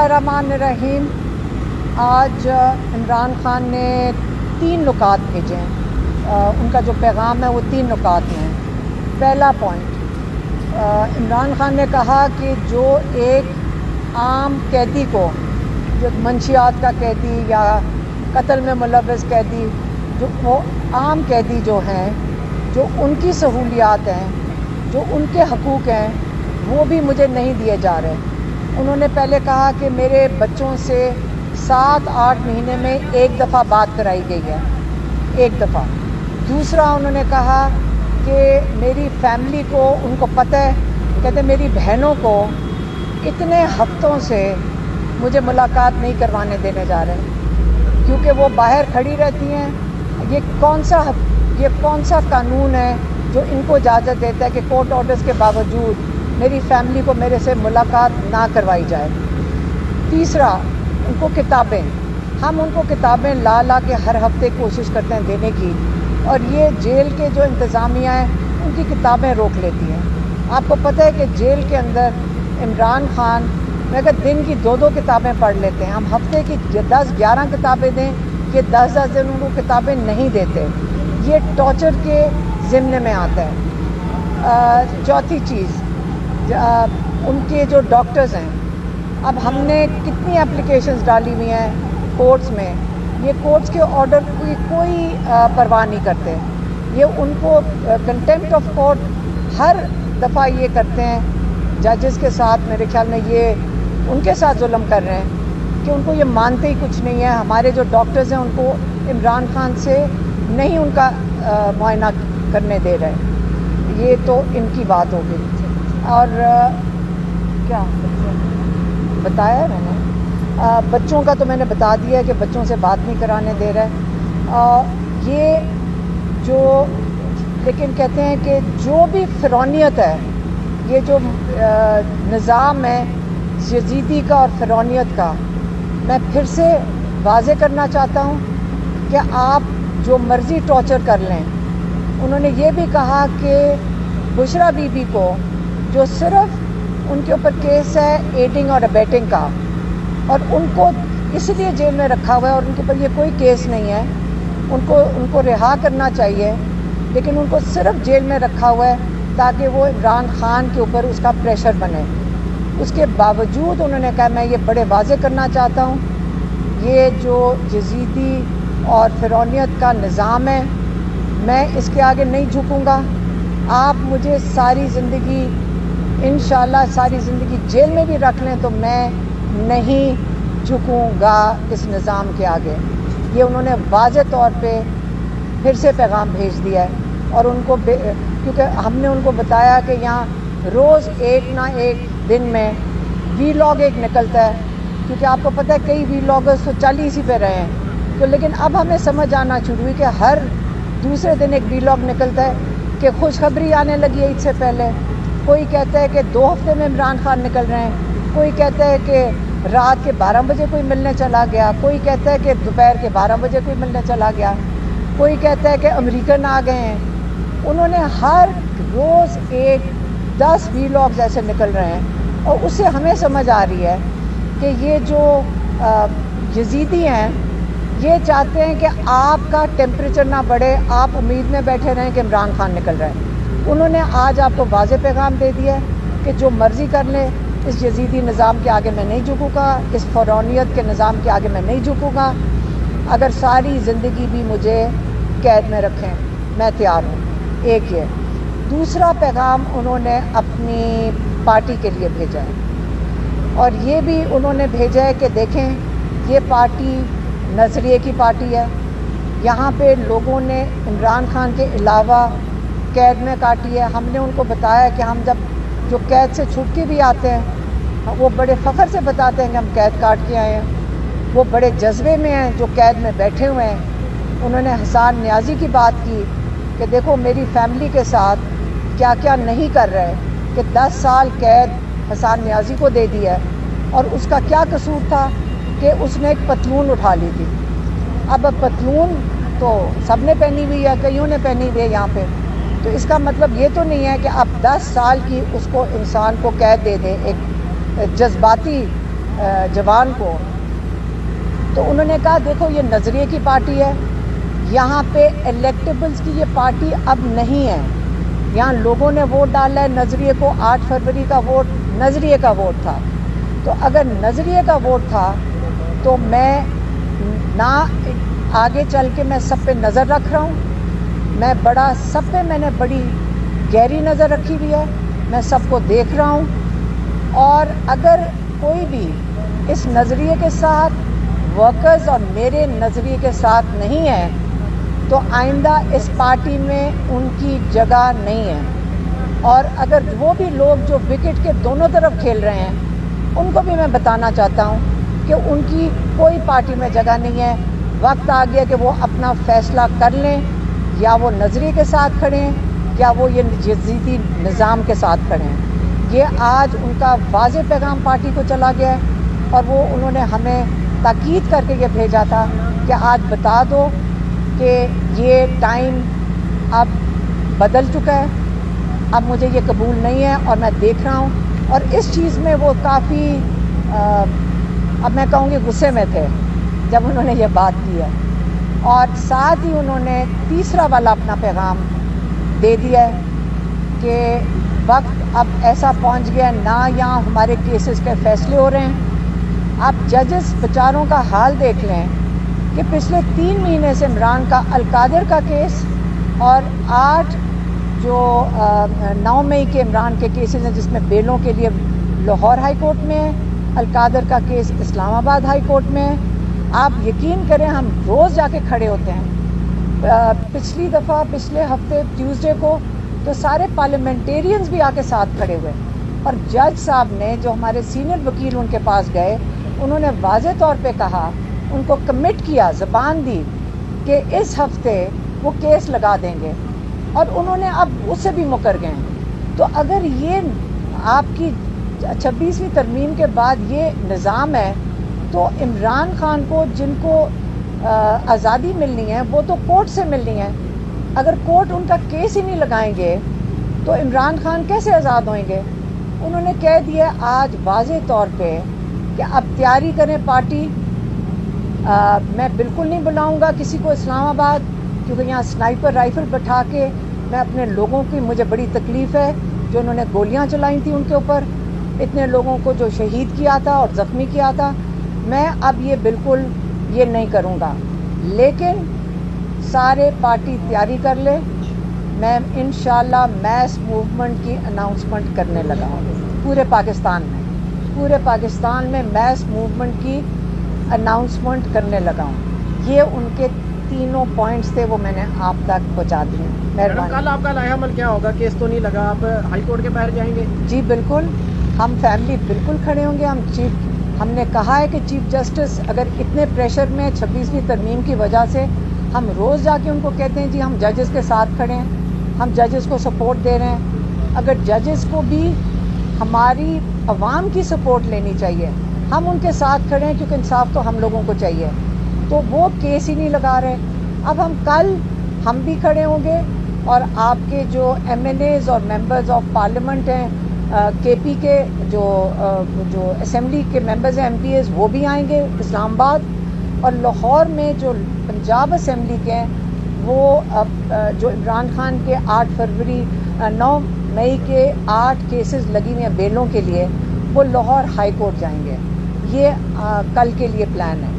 बिस्मिल्लाहिर्रहमानिर्रहीम। आज इमरान खान ने 3 नुकात भेजे हैं। उनका जो पैगाम है वो 3 नुकात में है। पहला पॉइंट, इमरान खान ने कहा कि जो एक आम कैदी को, जो मंशियात का कैदी या कत्ल में मुलव्वस कैदी, जो वो आम कैदी जो हैं, जो उनकी सहूलियात हैं, जो उनके हकूक़ हैं, वो भी मुझे नहीं दिए जा रहे। उन्होंने पहले कहा कि मेरे बच्चों से 7-8 महीने में एक दफ़ा बात कराई गई है, एक दफ़ा। दूसरा, उन्होंने कहा कि मेरी फैमिली को, उनको पता है, कहते मेरी बहनों को इतने हफ्तों से मुझे मुलाकात नहीं करवाने देने जा रहे क्योंकि वो बाहर खड़ी रहती हैं। ये कौन सा कानून है जो इनको इजाज़त देता है कि कोर्ट ऑर्डर्स के बावजूद मेरी फैमिली को मेरे से मुलाकात ना करवाई जाए। तीसरा, उनको किताबें, हम उनको किताबें ला के हर हफ्ते कोशिश करते हैं देने की, और ये जेल के जो इंतज़ामिया हैं उनकी किताबें रोक लेती हैं। आपको पता है कि जेल के अंदर इमरान खान अगर दिन की 2-2 किताबें पढ़ लेते हैं, हम हफ्ते की 10-11 किताबें दें, ये 10-10 दिन उनको किताबें नहीं देते। ये टॉर्चर के ज़िम्मे में आता है। चौथी चीज़, उनके जो डॉक्टर्स हैं, अब हमने कितनी एप्लीकेशंस डाली हुई हैं कोर्ट्स में, ये कोर्ट्स के ऑर्डर की कोई परवाह नहीं करते। ये उनको कंटेम्प्ट ऑफ कोर्ट हर दफ़ा ये करते हैं जजेस के साथ। मेरे ख्याल में ये उनके साथ जुल्म कर रहे हैं कि उनको ये मानते ही कुछ नहीं है। हमारे जो डॉक्टर्स हैं उनको इमरान खान से नहीं उनका मुआयना करने दे रहे। ये तो इनकी बात हो गई। और क्या बताया मैंने, बच्चों का तो मैंने बता दिया कि बच्चों से बात नहीं कराने दे रहा है। ये जो लेकिन कहते हैं कि जो भी फ़िरौनियत है, ये जो निज़ाम है यज़ीदी का और फ़िरौनियत का, मैं फिर से वाज़े करना चाहता हूँ कि आप जो मर्ज़ी टॉर्चर कर लें। उन्होंने ये भी कहा कि बुशरा बीबी को, जो सिर्फ उनके ऊपर केस है एडिंग और अबेटिंग का, और उनको इसलिए जेल में रखा हुआ है और उनके ऊपर ये कोई केस नहीं है, उनको रिहा करना चाहिए, लेकिन उनको सिर्फ जेल में रखा हुआ है ताकि वो इमरान खान के ऊपर उसका प्रेशर बने। उसके बावजूद उन्होंने कहा, मैं ये बड़े वाज़े करना चाहता हूँ, ये जो यज़ीदी और फ़िरौनियत का निज़ाम है, मैं इसके आगे नहीं झुकूँगा। आप मुझे सारी ज़िंदगी, इंशाल्लाह सारी ज़िंदगी जेल में भी रख लें तो मैं नहीं झुकूँगा इस निज़ाम के आगे। ये उन्होंने वाज़े तौर पे फिर से पैगाम भेज दिया है। और उनको क्योंकि हमने उनको बताया कि यहाँ रोज़ एक ना एक दिन में वीलॉग एक निकलता है, क्योंकि आपको पता है कई वीलॉगर्स तो चल ही इसी पे रहे हैं। तो लेकिन अब हमें समझ आना शुरू हुई कि हर दूसरे दिन एक वीलॉग निकलता है कि खुशखबरी आने लगी है ईद से पहले। कोई कहता है कि 2 हफ्ते में इमरान खान निकल रहे हैं, कोई कहता है कि रात के 12 बजे कोई मिलने चला गया, कोई कहता है कि दोपहर के 12 बजे कोई मिलने चला गया, कोई कहता है कि अमेरिकन आ गए हैं। उन्होंने हर रोज़ 10 वीलॉग्स ऐसे निकल रहे हैं, और उससे हमें समझ आ रही है कि ये जो यज़ीदी हैं, ये चाहते हैं कि आपका टेम्परेचर ना बढ़े, आप उम्मीद में बैठे रहें कि इमरान खान निकल रहा है। उन्होंने आज आपको वाज़े पैगाम दे दिया है कि जो मर्ज़ी कर लें, इस यज़ीदी निज़ाम के आगे मैं नहीं झुकूँगा, इस फ़िरौनियत के निज़ाम के आगे मैं नहीं झुकूँगा। अगर सारी ज़िंदगी भी मुझे कैद में रखें, मैं तैयार हूँ। एक ये। दूसरा पैगाम उन्होंने अपनी पार्टी के लिए भेजा है, और ये भी उन्होंने भेजा है कि देखें, ये पार्टी नज़रिए की पार्टी है। यहाँ पे लोगों ने इमरान खान के अलावा कैद में काटी है। हमने उनको बताया कि हम जब जो कैद से छूट के भी आते हैं, वो बड़े फ़ख्र से बताते हैं कि हम कैद काट के आए हैं। वो बड़े जज्बे में हैं जो कैद में बैठे हुए हैं। उन्होंने हसन नियाज़ी की बात की कि देखो मेरी फैमिली के साथ क्या क्या नहीं कर रहे, कि 10 साल कैद हसन नियाज़ी को दे दिया है, और उसका क्या कसूर था कि उसने एक पतलून उठा ली थी। अब पतलून तो सब ने पहनी हुई है, कईयों ने पहनी हुई है यहाँ पे, तो इसका मतलब ये तो नहीं है कि आप 10 साल की उसको इंसान को कैद दे दें एक जज्बाती جوان کو، تو انہوں نے کہا دیکھو یہ نظریے کی پارٹی ہے، یہاں پہ الیکٹیبلز کی یہ پارٹی اب نہیں ہے، یہاں لوگوں نے ووٹ ڈالا ہے نظریے کو، 8 فروری کا ووٹ نظریے کا ووٹ تھا، تو اگر نظریے کا ووٹ تھا تو میں نہ آگے چل کے میں سب پہ نظر رکھ رہا ہوں، میں سب پہ میں نے بڑی گہری نظر رکھی ہوئی ہے، میں سب کو دیکھ رہا ہوں، اور اگر کوئی بھی اس نظریے کے ساتھ ورکرز اور میرے نظریے کے ساتھ نہیں ہے تو آئندہ اس پارٹی میں ان کی جگہ نہیں ہے، اور اگر وہ بھی لوگ جو وکٹ کے دونوں طرف کھیل رہے ہیں ان کو بھی میں بتانا چاہتا ہوں کہ ان کی کوئی پارٹی میں جگہ نہیں ہے، وقت آ گیا کہ وہ اپنا فیصلہ کر لیں، یا وہ نظریے کے ساتھ کھڑے ہیں یا وہ یہ جدیدی نظام کے ساتھ کھڑے ہیں۔ یہ آج ان کا واضح پیغام پارٹی کو چلا گیا ہے، اور وہ انہوں نے ہمیں تاکید کر کے یہ بھیجا تھا کہ آج بتا دو کہ یہ ٹائم اب بدل چکا ہے، اب مجھے یہ قبول نہیں ہے، اور میں دیکھ رہا ہوں، اور اس چیز میں وہ کافی اب میں کہوں گی غصے میں تھے جب انہوں نے یہ بات کی ہے، اور ساتھ ہی انہوں نے تیسرا والا اپنا پیغام دے دیا ہے کہ وقت اب ایسا پہنچ گیا ہے، نہ یہاں ہمارے کیسز کے فیصلے ہو رہے ہیں، آپ ججز بیچاروں کا حال دیکھ لیں کہ پچھلے 3 مہینے سے عمران کا القادر کا کیس اور 9 مئی کے عمران کے کیسز ہیں جس میں بیلوں کے لیے لاہور ہائی کورٹ میں ہے، القادر کا کیس اسلام آباد ہائی کورٹ میں ہے۔ آپ یقین کریں ہم روز جا کے کھڑے ہوتے ہیں، پچھلی دفعہ پچھلے ہفتے ٹیوزڈے کو تو سارے پارلیمنٹیرینز بھی آ کے ساتھ کھڑے ہوئے، اور جج صاحب نے جو ہمارے سینئر وکیل ان کے پاس گئے انہوں نے واضح طور پہ کہا، ان کو کمٹ کیا، زبان دی کہ اس ہفتے وہ کیس لگا دیں گے، اور انہوں نے اب اس سے بھی مکر گئے ہیں۔ تو اگر یہ آپ کی 26ویں ترمیم کے بعد یہ نظام ہے تو عمران خان کو جن کو آزادی ملنی ہے وہ تو کورٹ سے ملنی ہے، اگر کورٹ ان کا کیس ہی نہیں لگائیں گے تو عمران خان کیسے آزاد ہوئیں گے؟ انہوں نے کہہ دیا آج واضح طور پہ کہ اب تیاری کریں پارٹی، میں بالکل نہیں بلاؤں گا کسی کو اسلام آباد، کیونکہ یہاں سنائپر رائفل بٹھا کے میں اپنے لوگوں کی مجھے بڑی تکلیف ہے جو انہوں نے گولیاں چلائی تھیں ان کے اوپر، اتنے لوگوں کو جو شہید کیا تھا اور زخمی کیا تھا، میں اب یہ بالکل یہ نہیں کروں گا، لیکن سارے پارٹی تیاری کر لے، میں انشاءاللہ میس موومنٹ کی اناؤنسمنٹ کرنے لگا ہوں پورے پاکستان میں میس موومنٹ کی اناؤنسمنٹ کرنے لگا ہوں۔ یہ ان کے تینوں پوائنٹس تھے، وہ میں نے آپ تک پہنچا دیے۔ مہربانی۔ کل آپ کا لائحہ عمل کیا ہوگا؟ کیس تو نہیں لگا، آپ ہائی کورٹ کے باہر جائیں گے؟ جی بالکل، ہم فیملی بالکل کھڑے ہوں گے، ہم نے کہا ہے کہ چیف جسٹس اگر اتنے پریشر میں 26ویں ترمیم کی وجہ سے، ہم روز جا کے ان کو کہتے ہیں جی ہم ججز کے ساتھ کھڑے ہیں، ہم ججز کو سپورٹ دے رہے ہیں، اگر ججز کو بھی ہماری عوام کی سپورٹ لینی چاہیے، ہم ان کے ساتھ کھڑے ہیں کیونکہ انصاف تو ہم لوگوں کو چاہیے، تو وہ کیس ہی نہیں لگا رہے۔ اب کل ہم بھی کھڑے ہوں گے، اور آپ کے جو ایم این ایز اور ممبرز آف پارلیمنٹ ہیں کے پی کے جو اسمبلی کے ممبرز ہیں ایم پی ایز، وہ بھی آئیں گے اسلام آباد، اور لاہور میں جو پنجاب اسمبلی کے ہیں وہ جو عمران خان کے 9 مئی کے 8 کیسز لگی ہوئی ہیں بیلوں کے لیے، وہ لاہور ہائی کورٹ جائیں گے۔ یہ کل کے لیے پلان ہے۔